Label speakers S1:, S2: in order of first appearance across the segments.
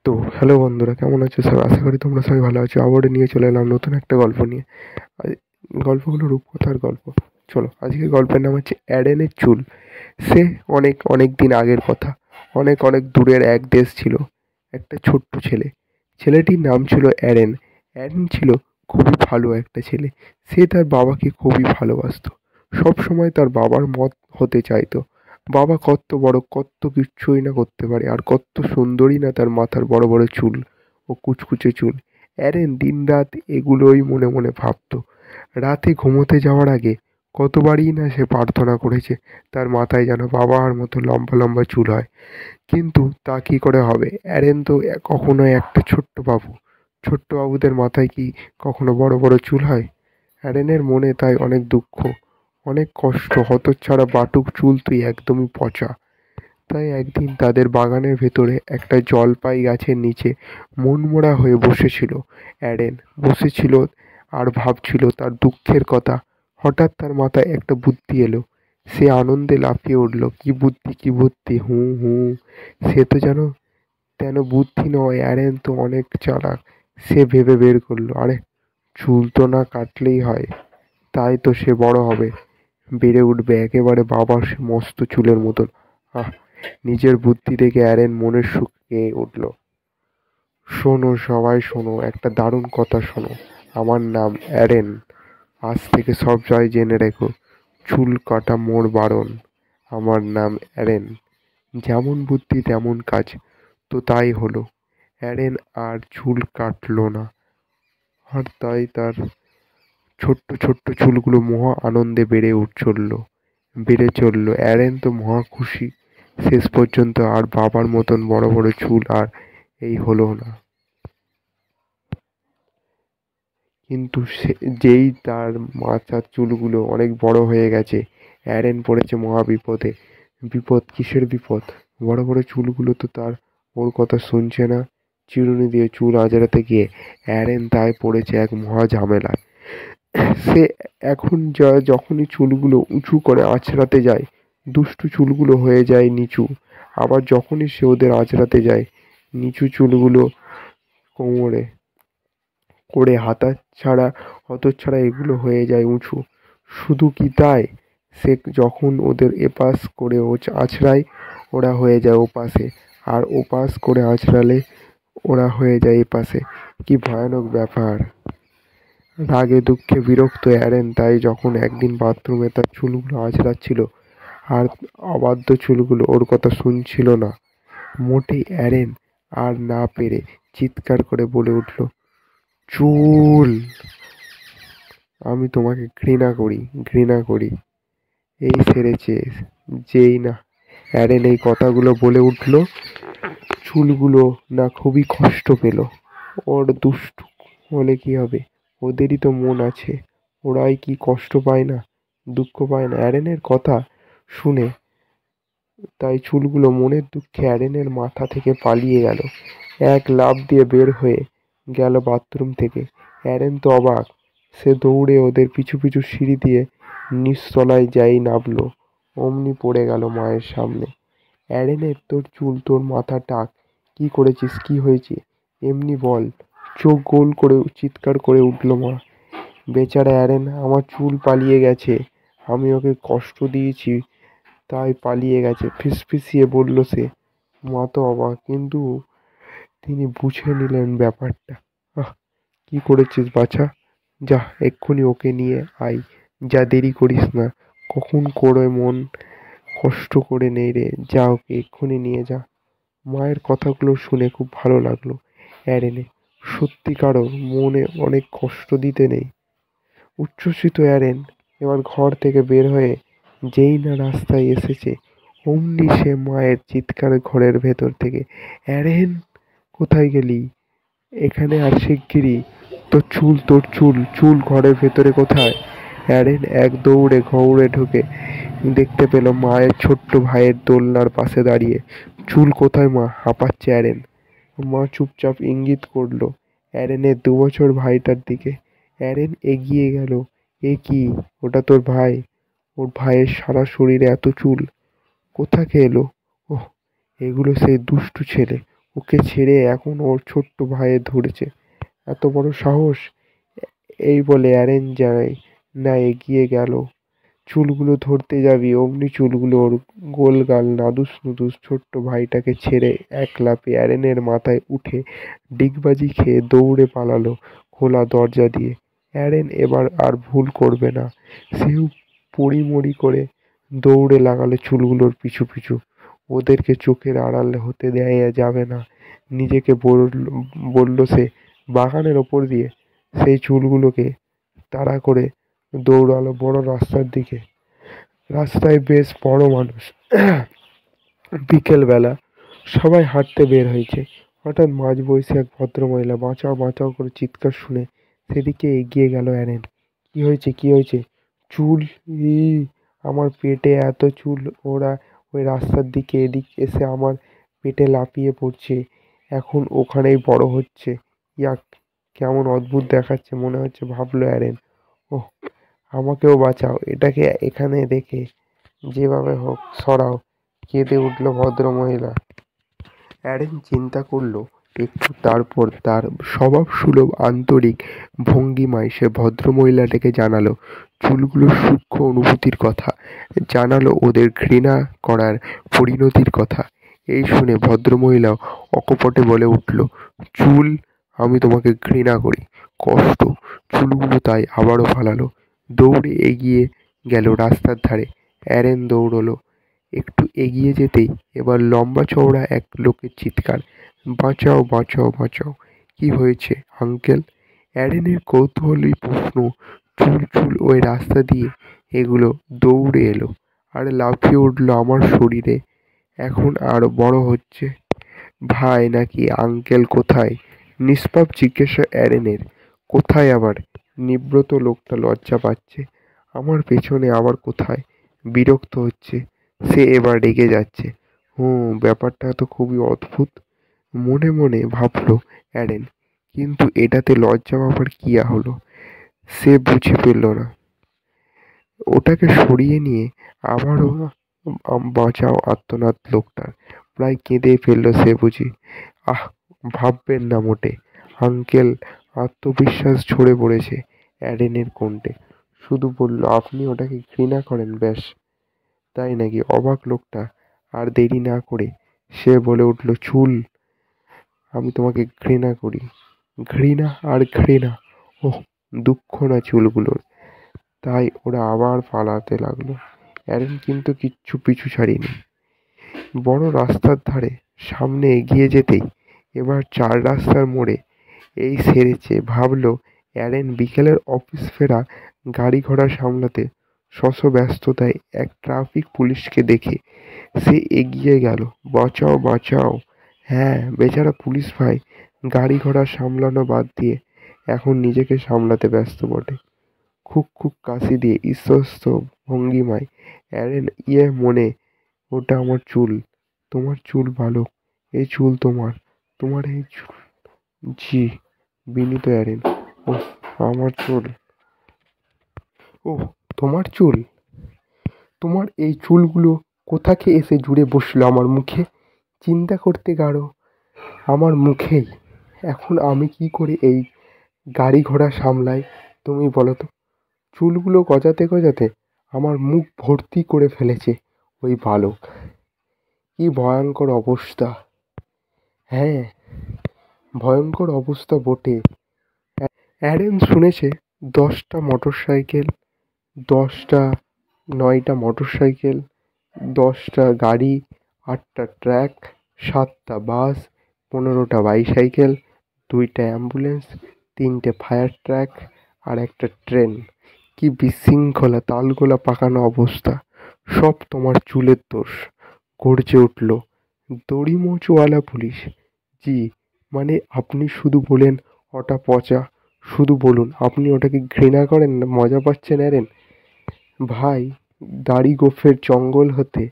S1: তো হ্যালো বন্ধুরা, কেমন আছো সব? আশা করি তোমরা সবাই ভালো আছো। আবারও নিয়ে চলে এলাম নতুন একটা গল্প নিয়ে। আজ গল্পগুলো রূপকথার গল্প। চলো, আজকের গল্পের নাম হচ্ছে অ্যাডেনের চুল। সে অনেক অনেক দিন আগের কথা। অনেক অনেক দূরের এক দেশ ছিল একটা ছোট্ট ছেলে। ছেলেটির নাম ছিল অ্যাডেন। অ্যাডেন ছিল খুবই ভালো একটা ছেলে। সে তার বাবাকে খুবই ভালোবাসতো। সব সময় তার বাবার মত হতে চাইতো। বাবা কত বড়, কত কিচ্ছুই না করতে পারে, আর কত সুন্দরী না তার মাথার বড় বড় চুল ও কুচকুচে চুল। অ্যারেন দিনরাত এগুলোই মনে মনে ভাবতো। রাতে ঘুমোতে যাওয়ার আগে কতবারই না সে প্রার্থনা করেছে তার মাথায় যেন বাবার মতো লম্বা লম্বা চুল হয়। কিন্তু তা কি করে হবে? অ্যারেন তো কখনোই একটা ছোট্ট বাবু। ছোট্ট বাবুদের মাথায় কি কখনো বড় বড় চুল হয়? অ্যারেনের মনে তাই অনেক দুঃখ, অনেক কষ্ট। হতচ্ছাড়া বাটুক চুল, তুই একদমই পচা। তাই একদিন তাদের বাগানের ভেতরে একটা জলপাই গাছের নিচে মনমরা হয়ে বসেছিল অ্যাডেন। বসেছিল আর ভাবছিল তার দুঃখের কথা। হঠাৎ তার মাথায় একটা বুদ্ধি এলো। সে আনন্দে লাফিয়ে উঠল, কি বুদ্ধি, কি বুদ্ধি! হুঁ হুঁ। সে তো যেন তেন বুদ্ধি নয়, অ্যারেন তো অনেক চালাক। সে ভেবে বের করলো, আরে চুল তো না কাটলেই হয়, তাই তো সে বড় হবে, বেড়ে উঠবে একেবারে বাবার সে মস্ত চুলের মতন। আহ! নিজের বুদ্ধি দেখে অ্যারেন মনের সুখে উঠল। শোনো সবাই, শোনো, একটা দারুণ কথা শোনো। আমার নাম অ্যারেন। আজ থেকে সব জয় জেনে রেখো, চুল কাটা মোর বারণ। আমার নাম অ্যারেন। যেমন বুদ্ধি তেমন কাজ। তো তাই হলো। অ্যারেন আর চুল কাটলো না। আর তাই তার ছোট্ট ছোট্ট চুলগুলো মহা আনন্দে বেড়ে চলল। অ্যারেন তো মহা খুশি। শেষ পর্যন্ত আর বাবার মতন বড় বড় চুল আর এই হলো না। কিন্তু যেই তার মাথার চুলগুলো অনেক বড় হয়ে গেছে, অ্যারেন পড়েছে মহা বিপদে। বিপদ? কিসের বিপদ? বড় বড় চুলগুলো তো তার ওর কথা শুনছে না। চিরুনি দিয়ে চুল আঁচড়াতে গিয়ে অ্যারেন তাই পড়েছে এক মহা ঝামেলায়। সে এখন যখনই চুলগুলো উঁচু করে আঁচড়াতে যায়, দুষ্টু চুলগুলো হয়ে যায় নিচু। আবার যখনই সে ওদের আঁচড়াতে যায়, নিচু চুলগুলো কোমরে করে হতচ্ছাড়া এগুলো হয়ে যায় উঁচু। শুধু কি তাই, সে যখন ওদের এপাশ করে আঁচড়ায়, ওরা হয়ে যায় ওপাশে, আর ওপাশ করে আঁচড়ালে ওরা হয়ে যায় এপাশে। কি ভয়ানক ব্যাপার! রাগে দুঃখে বিরক্ত অ্যারেন তাই যখন একদিন বাথরুমে তার চুলগুলো আঁচড়াচ্ছিল, আর অবাধ্য চুলগুলো ওর কথা শুনছিল না মোটেই, অ্যারেন আর না পেরে চিৎকার করে বলে উঠল, চুল! আমি তোমাকে ঘৃণা করি, ঘৃণা করি। এই সেরেছে। যেই না অ্যারেন এই কথাগুলো বলে উঠল, চুলগুলো না খুবই কষ্ট পেল। ওর দুষ্টু হলে কি হবে? ওদেরই তো মন আছে। ওরাই কি কষ্ট পায় না, দুঃখ পায় না অ্যারেনের কথা শুনে? তাই চুলগুলো মনের দুঃখে অ্যারেনের মাথা থেকে পালিয়ে গেল। এক লাফ দিয়ে বের হয়ে গেল বাথরুম থেকে। অ্যারেন তো অবাক। সে দৌড়ে ওদের পিছু পিছু সিঁড়ি দিয়ে নিচতলায় যাই নামলো, অমনি পড়ে গেল মায়ের সামনে। অ্যারেনের, তোর চুল, তোর মাথা টাক! কি করেছিস? কি হয়েছে এমনি বল! চোখ গোল করে চিৎকার করে উঠল মা। বেচারা অ্যারেন, আমার চুল পালিয়ে গেছে। আমি ওকে কষ্ট দিয়েছি তাই পালিয়ে গেছে, ফিসফিসিয়ে বলল সে। মা তো অবাক, কিন্তু তিনি বুঝে নিলেন ব্যাপারটা। আহ! কি করেছিস বাছা? যা, এক্ষুনি ওকে নিয়ে আয়। যা, দেরি করিস না। কখন করে মন কষ্ট করে নেই রে, যা, ওকে এক্ষুনি নিয়ে যা। মায়ের কথাগুলো শুনে খুব ভালো লাগলো অ্যারেনে। সত্যিকারও মনে অনেক কষ্ট দিতে নেই। উচ্ছ্বসিত অ্যারেন এবার ঘর থেকে বের হয়ে যেই না রাস্তায় এসেছে, অমনি সে মায়ের চিৎকার ঘরের ভেতর থেকে, অ্যারেন! কোথায় গেলি? এখানে আর শিগগিরই! তোর চুল, তোর চুল, চুল ঘরের ভেতরে কোথায়? অ্যারেন এক দৌড়ে ঘরে ঢুকে দেখতে পেল মায়ের ছোট্ট ভাইয়ের দোলনার পাশে দাঁড়িয়ে। চুল কোথায় মা? হাঁপাচ্ছে অ্যারেন। মা চুপচাপ ইঙ্গিত করলো অ্যারেনের 2 বছর ভাইটার দিকে। অ্যারেন এগিয়ে গেল। এ কি? ওটা তোর ভাই? ওর ভাইয়ের সারা শরীরে এত চুল কোথা থেকে এলো? ওহ, এগুলো সেই দুষ্টু ছেলে। ওকে ছেড়ে এখন ওর ছোট্ট ভাইয়ে ধরেছে। এত বড় সাহস! এই বলে অ্যারেন যায় না এগিয়ে গেল। চুলগুলো ধরতে যাবি অমনি চুলগুলো ওর গোলগাল নাদুস নুদুস ছোট্ট ভাইটাকে ছেড়ে এক লাফে অ্যারেনের মাথায় উঠে ডিগবাজি খেয়ে দৌড়ে পালালো খোলা দরজা দিয়ে। অ্যারেন এবার আর ভুল করবে না। সেও পড়িমড়ি করে দৌড়ে লাগালো চুলগুলোর পিছু পিছু। ওদেরকে চোখের আড়াল হতে দেয়া যাবে না। নিজেকে বলল সে বাগানের ওপর দিয়ে সেই চুলগুলোকে তাড়া করে দৌড়ালো বড় রাস্তার দিকে। রাস্তায় বেশ বড় মানুষ। বিকেলবেলা সবাই হাঁটতে বের হয়েছে। হঠাৎ মাঝবয়সী এক ভদ্রমহিলা বাঁচাও বাঁচাও করে চিৎকার শুনে সেদিকে এগিয়ে গেল অ্যারেন। কি হয়েছে কি হয়েছে? চুল! ই আমার পেটে এত চুল! ওরা ওই রাস্তার দিকে এদিক এসে আমার পেটে লাফিয়ে পড়ছে, এখন ওখানেই বড় হচ্ছে। ইয়াক, কেমন অদ্ভুত দেখাচ্ছে মনে হচ্ছে ভাবলো অ্যারেন। ওহ, আমাকেও বাঁচাও, এটাকে এখানে রেখে যেভাবে হোক সরাও। কেঁদে উঠল ভদ্রমহিলা। অ্যারেন চিন্তা করল একটু, তারপর তার স্বভাবসুলভ আন্তরিক ভঙ্গিমায় সে ভদ্রমহিলাটাকে জানালো চুলগুলোর সূক্ষ্ম অনুভূতির কথা, জানালো ওদের ঘৃণা করার পরিণতির কথা। এই শুনে ভদ্রমহিলা অকপটে বলে উঠল, চুল! আমি তোমাকে ঘৃণা করি, কষ্ট! চুলগুলো তাই আবারও ফালালো। দৌড়ে এগিয়ে গেল রাস্তার ধারে। অ্যারেন দৌড়লো। একটু এগিয়ে যেতেই এবার লম্বা চওড়া এক লোকের চিৎকার, বাঁচাও বাঁচাও বাঁচাও! কি হয়েছে আঙ্কেল? অ্যারেনের কৌতূহলী প্রশ্ন। চুল চুল ওই রাস্তা দিয়ে এগুলো দৌড়ে এলো আর লাফিয়ে উঠল আমার শরীরে, এখন আরো বড় হচ্ছে। ভাই নাকি আঙ্কেল কোথায়? নিষ্পাপ জিজ্ঞাসা অ্যারেনের। কোথায় আবার? নিব্রত লোকটা লজ্জা পাচ্ছে। আমার পেছনে আবার কোথায়? বিরক্ত হচ্ছে সে, এবার রেগে যাচ্ছে। ব্যাপারটা তো খুবই অদ্ভুত মনে মনে ভাবলো অ্যারেন, কিন্তু এটাতে লজ্জা পাবার কি হলো? সে বুঝে ফেলল না। ওটাকে সরিয়ে নিয়ে আবারও বাঁচাও আর্তনাদ লোকটার। প্রায় কেঁদে ফেলল সে বুঝি। আহ, ভাববেন না মোটে আঙ্কেল। আত্মবিশ্বাস ঝরে পড়েছে অ্যারেনের কণ্ঠে। শুধু বলল, আপনি ওটাকে ঘৃণা করেন? ব্যাস, তাই নাকি? অবাক লোকটা। আর দেরি না করে সে বলে উঠল, চুল! আমি তোমাকে ঘৃণা করি। ঘৃণা আর ঘৃণা! ওহ, দুঃখ না চুলগুলোর। তাই ওরা আবার পালাতে লাগলো। অ্যারেন কিন্তু কিচ্ছু পিছু ছাড়েনি। বড় রাস্তার ধারে সামনে এগিয়ে যেতেই এবার চার রাস্তার মোড়ে এই সেরেছে ভাবলো অ্যারেন। বিকেলের অফিস ফেরা গাড়ি ঘোড়া সামলাতে ব্যস্ততায় এক ট্রাফিক পুলিশকে দেখে সে এগিয়ে গেল। বাঁচাও বাঁচাও! হ্যাঁ, বেচারা পুলিশ ভাই গাড়ি ঘোড়া সামলানো বাদ দিয়ে এখন নিজেকে সামলাতে ব্যস্ত বটে। খুব খুব কাশি দিয়ে ইস্তস্ত ভঙ্গিমায় অ্যারেন মনে, ওটা আমার চুল। তোমার চুল বালক, এই চুল তোমার, তোমার এই চুল। জি, বিনীত অ্যারেন। ওহ, আমার চুল! ওহ, তোমার চুল! তোমার এই চুলগুলো কোথাকে এসে জুড়ে বসলো আমার মুখে? চিন্তা করতে গাড়ো, আমার মুখেই। এখন আমি কি করে এই গাড়ি ঘোড়া সামলাই তুমি বলো তো? চুলগুলো গজাতে গজাতে আমার মুখ ভর্তি করে ফেলেছে ওই বালক। কি ভয়ঙ্কর অবস্থা! হ্যাঁ, ভয়ঙ্কর অবস্থা বটে। অ্যারেন শুনেছে 10টা মোটরসাইকেল, 10টা 9টা মোটরসাইকেল, 10টা গাড়ি, 8টা ট্রাক, 7টা বাস, 15টা বাইসাইকেল, 2টা অ্যাম্বুলেন্স, 3টে ফায়ার ট্রাক আর একটা ট্রেন। কি বিশৃঙ্খলা তালগোলা পাকানো অবস্থা! সব তোমার চুলের দোষ! গর্জে উঠল দড়িমোচওয়ালা পুলিশ। জি, মানে আপনি শুধু বলেন ওটা পচা। শুধু বলুন আপনি ওটাকে ঘৃণা করেন না মজা পাচ্ছেন অ্যারেন ভাই। দাড়ি গোঁফের জঙ্গল হতে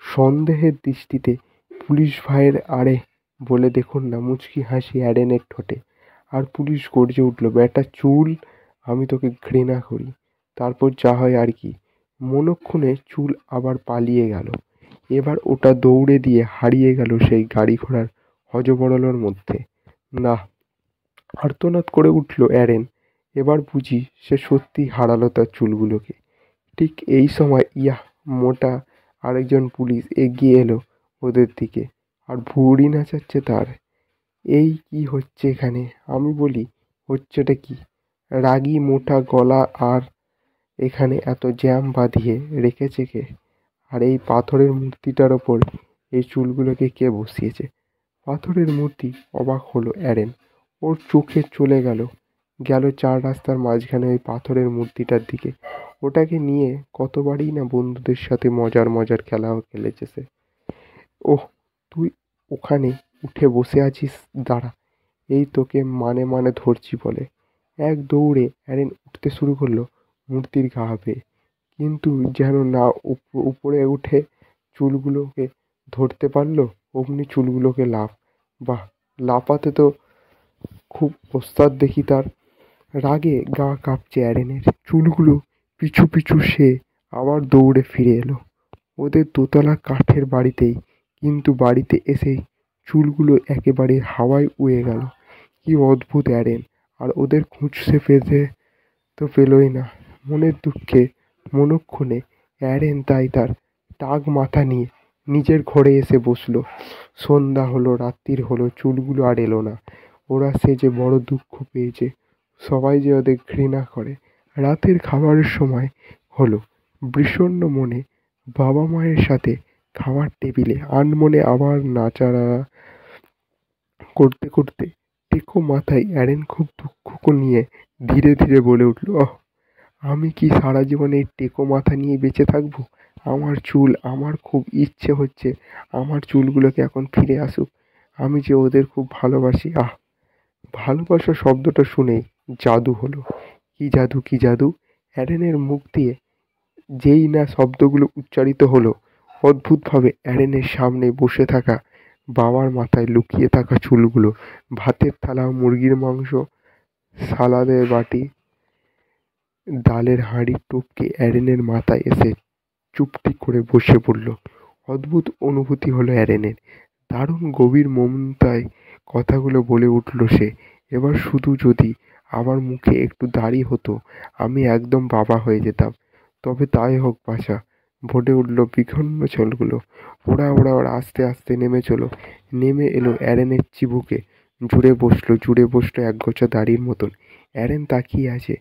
S1: সন্দেহের দৃষ্টিতে পুলিশ ভাইয়ের আড়ে বলে দেখুন না মুচকি হাসি অ্যারেনের ঠোঁটে। আর পুলিশ গর্জে উঠল, ব্যাটা চুল! আমি তোকে ঘৃণা করি। তারপর যা হয় আর কি। মনক্ষণে চুল আবার পালিয়ে গেল। এবার ওটা দৌড়ে দিয়ে হারিয়ে গেল সেই গাড়ি ঘোড়ার হযবরলর মধ্যে। না! আর্তনাদ করে উঠল অ্যারেন। এবার বুঝি সে সত্যিই হারালো তার চুলগুলোকে। ঠিক এই সময় মোটা আরেকজন পুলিশ এগিয়ে এলো ওদের দিকে, আর ভুঁড়ি নাচাচ্ছে তার। এই কি হচ্ছে এখানে? আমি বলি, হচ্ছেটা কি? রাগী মোটা গলা আর এখানে এত জ্যাম বাঁধিয়ে রেখেছে কে? আর এই পাথরের মূর্তিটার ওপর এই চুলগুলোকে কে বসিয়েছে? পাথরের মূর্তি। অবাক হলো অ্যারেন। ওর চোখে চলে গেল গেল চার রাস্তার মাঝখানে ওই পাথরের মূর্তিটার দিকে। ওটাকে নিয়ে কতবারই না বন্ধুদের সাথে মজার মজার খেলাও খেলেছে সে। ওহ, তুই ওখানে উঠে বসে আছিস? দাঁড়া, এই তোকে মানে মানে ধরছি বলে। এক দৌড়ে অ্যারেন উঠতে শুরু করলো মূর্তির গা বেয়ে। কিন্তু যেন না উপরে উঠে চুলগুলোকে ধরতে পারলো, অমনি চুলগুলোকে লাফ। বাহ! লাফাতে তো খুব ওস্তাদ দেখি তার। রাগে গা কাঁপছে অ্যারেনের। চুলগুলো পিছু পিছু সে আবার দৌড়ে ফিরে এলো ওদের দোতলা কাঠের বাড়িতেই। কিন্তু বাড়িতে এসেই চুলগুলো একেবারে হাওয়ায় উড়ে গেল। কি অদ্ভুত অ্যারেন! আর ওদের খুঁজতে পেতে তো পেলই না। মনের দুঃখে মনক্ষণে অ্যারেন তাই তার টাক মাথা নিয়ে নিজের ঘরে এসে বসলো। সন্ধ্যা হলো, রাত্তির হলো, চুলগুলো আর এলো না। ওরা সে যে বড় দুঃখ পেয়েছে, সবাই যে ওদের ঘৃণা করে। রাতের খাবারের সময় হলো। বিষণ্ণ মনে বাবা মায়ের সাথে খাওয়ার টেবিলে আনমনে আবার নাচাড়া করতে করতে টেকো মাথায় অ্যারেন খুব দুঃখ নিয়ে ধীরে ধীরে বলে উঠল, ওহ, আমি কি সারা জীবন এই টেকো মাথা নিয়ে বেঁচে থাকবো? আমার চুল, আমার খুব ইচ্ছে হচ্ছে আমার চুলগুলোকে এখন ফিরে আসুক। আমি যে ওদের খুব ভালোবাসি। ভালোবাসা শব্দটা শুনেই জাদু হলো। কি জাদু, কি জাদু! অ্যারেনের মুখ দিয়ে যেই না শব্দগুলো উচ্চারিত হলো, অদ্ভুতভাবে অ্যারেনের সামনে বসে থাকা বাবার মাথায় লুকিয়ে থাকা চুলগুলো, ভাতের থালা, মুরগির মাংস, সালাদের বাটি, ডালের হাঁড়ি টপকে অ্যারেনের মাথায় এসে চুপটি করে বসে পড়ল। অদ্ভুত অনুভূতি হলো অ্যারেনের। দারুণ গভীর মমতায় কথাগুলো বলে উঠল সে। এবার শুধু যদি আমার মুখে একটু দাড়ি হতো, আমি একদম বাবা হয়ে যেতাম। তবে তাই হোক বাছা। বলে উঠল বিঘ্ন চলগুলো। ওরা ওরা ওরা আস্তে আস্তে নেমে চলো। নেমে এলো অ্যারেনের চিবুকে। জুড়ে বসলো একগোছা দাড়ির মতন। অ্যারেন তাকিয়ে আছে।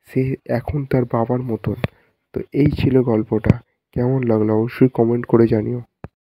S1: সে এখন তার বাবার মতন। তো এই ছিল গল্পটা। কেমন লাগলো অবশ্যই কমেন্ট করে জানিও।